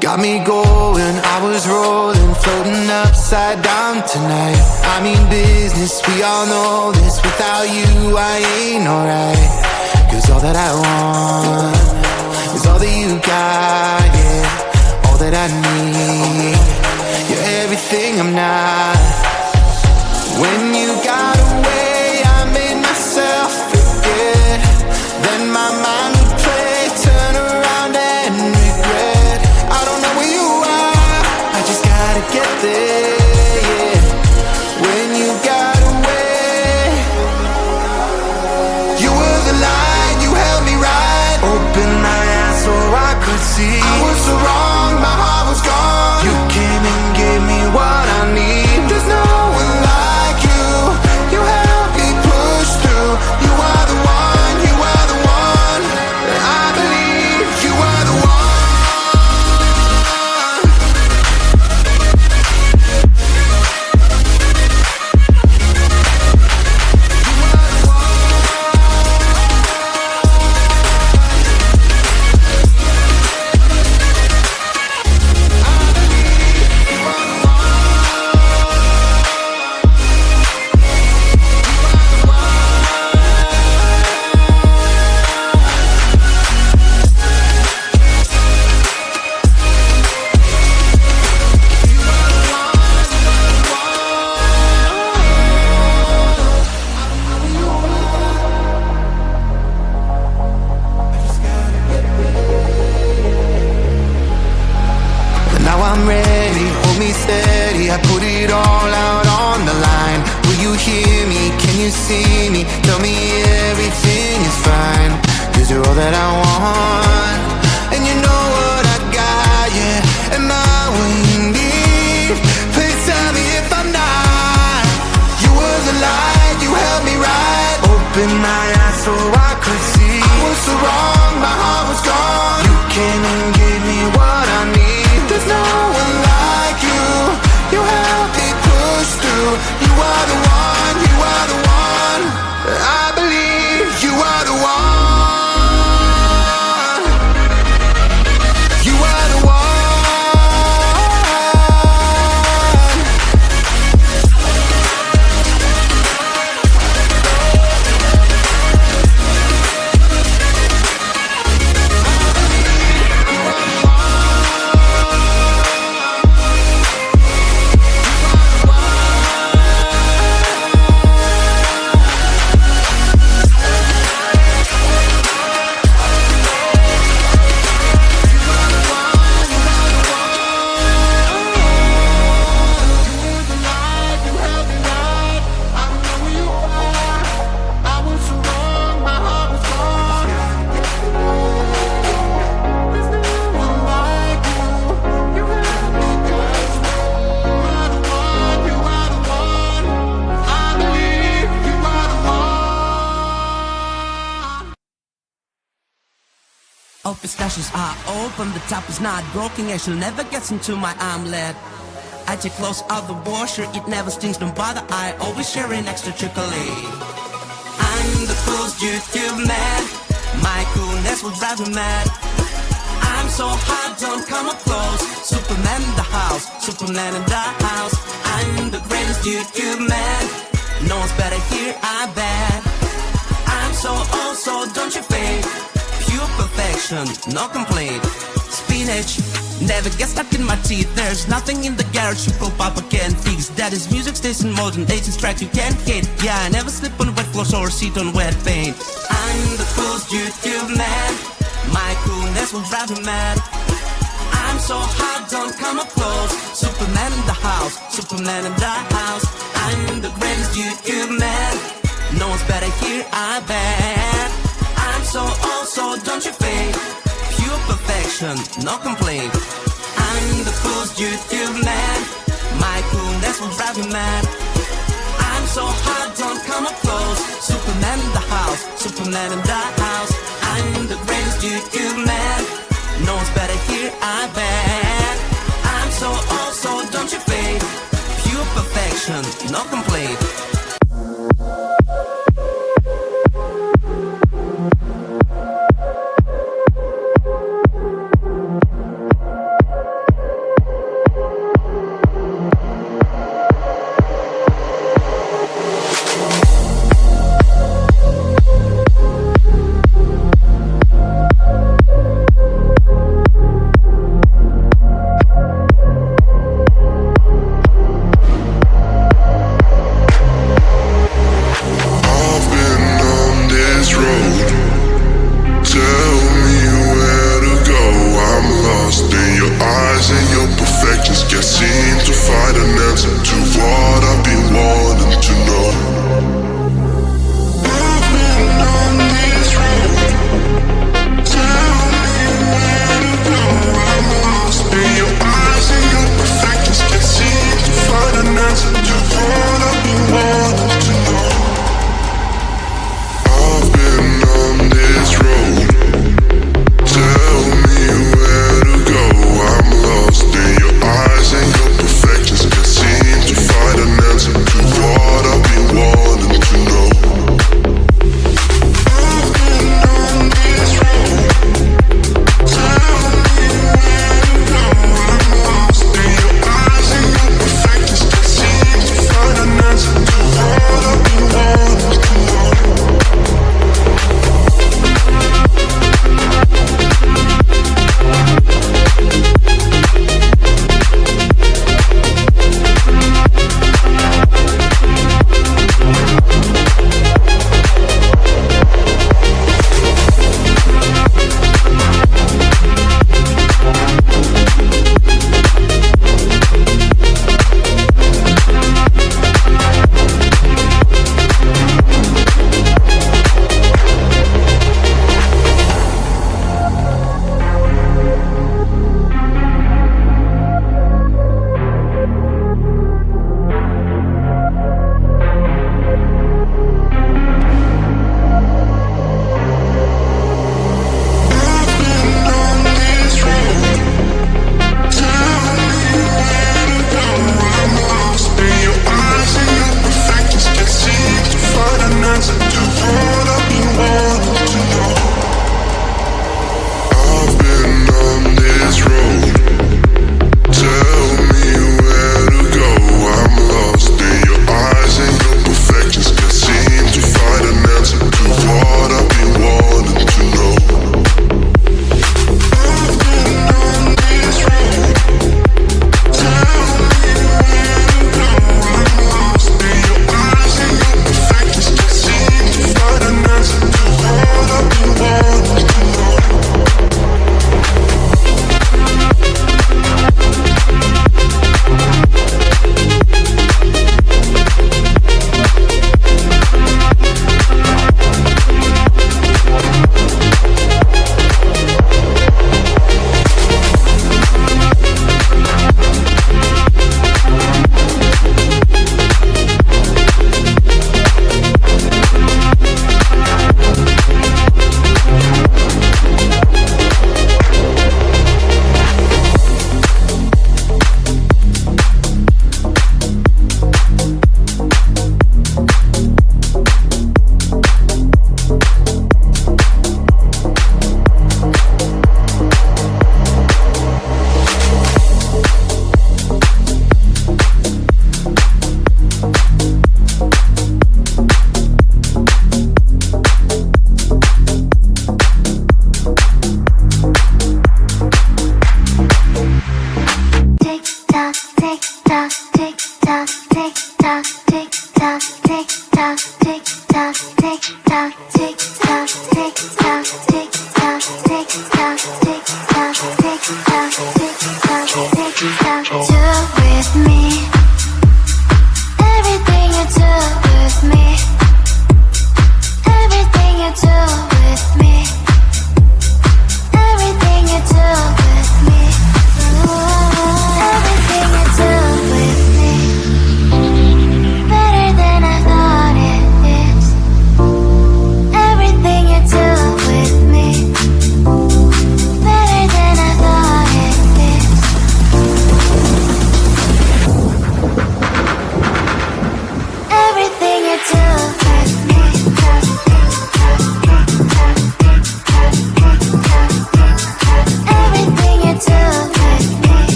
Got me going, I was rolling, floating upside down tonight. I mean business, we all know this. Without you, I ain't alright. Cause all that I want is all that you got, yeah. All that I need, you're everything I'm not. When you got away, I made myself forget. Then my mind would play, turn around and regret. I don't know where you are, I just gotta get there, yeah. When you got away, you were the light, you held me right. Open my eyes so I could see. I was so wrong, my heart was gone. You came and gave me what I need. There's no one like you, you helped me push through. You are the one, you are the one. I believe you are the one. Now I'm ready, hold me steady. I put it all out on the line. Will you hear me? Can you see me? Tell me everything is fine. Cause you're all that I want. And you know what I got, yeah. Am I what you need? Please tell me if I'm not. You were the light, you held me right. Open my eyes so I could see. I was so wrong, my heart was gone. You came and gave me what I need. There's no one like you, you help me push through. You are the one, you are the one. I believe you are the one. You are the one. All pistachios are open, the top is not broken, actually never gets into my omelet. I take clothes out the washer, it never stings, don't bother, I always share an extra chocolate. I'm the coolest YouTube man, my coolness will drive me mad. I'm so hot, don't come up close, Superman in the house, Superman in the house. I'm the greatest YouTube man, no one's better here, I bet. I'm so old, so don't you fade. Pure perfection, no complaint. Spinach never gets stuck in my teeth. There's nothing in the garage you go papa can't fix. That is music stays in motion, 18 tracks you can't hit. Yeah, I never slip on wet floors or sit on wet paint. I'm the coolest YouTube man, my coolness will drive me mad. I'm so hot, don't come up close, Superman in the house, Superman in the house. I'm the greatest YouTube man, no one's better here, I bet. I'm so old, so don't you fade. Pure perfection, no complaint. I'm the coolest YouTube man, my coolness will drive you mad. I'm so hot, don't come up close, Superman in the house, Superman in the house. I'm the greatest YouTube man, no one's better here, I bet. I'm so old, so don't you fade. Pure perfection, no complaint.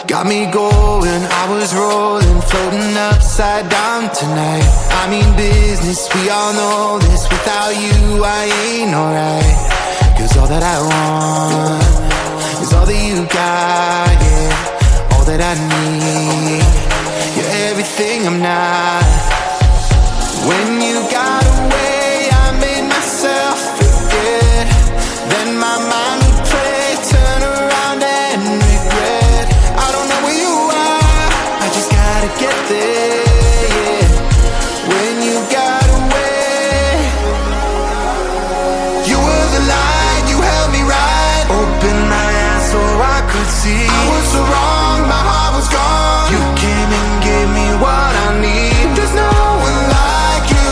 Got me going, I was rolling, floating upside down tonight. I mean business, we all know this. Without you, I ain't alright. Cause all that I want is all that you got, yeah. All that I need, you're everything I'm not. When you got away, I made myself forget. Then my mind would play, turn around and regret. I don't know where you are, I just gotta get there, yeah. When you got away, you were the light, you held me right. Open my eyes so I could see. I was so wrong, my heart was gone. You came and gave me what I need. There's no one like you,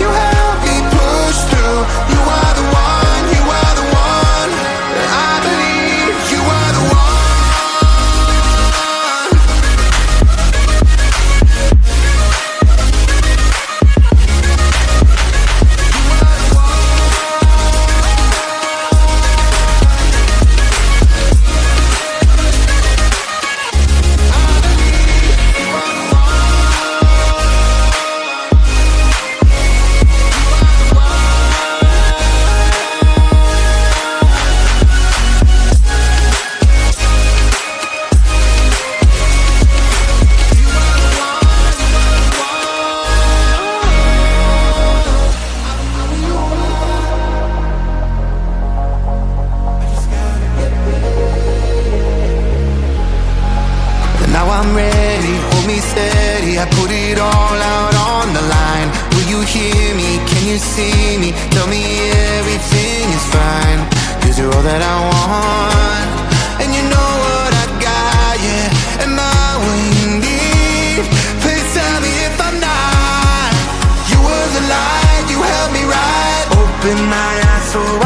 you helped me push through. You are the one, you are the one that I believe. You are the one. open my eyes so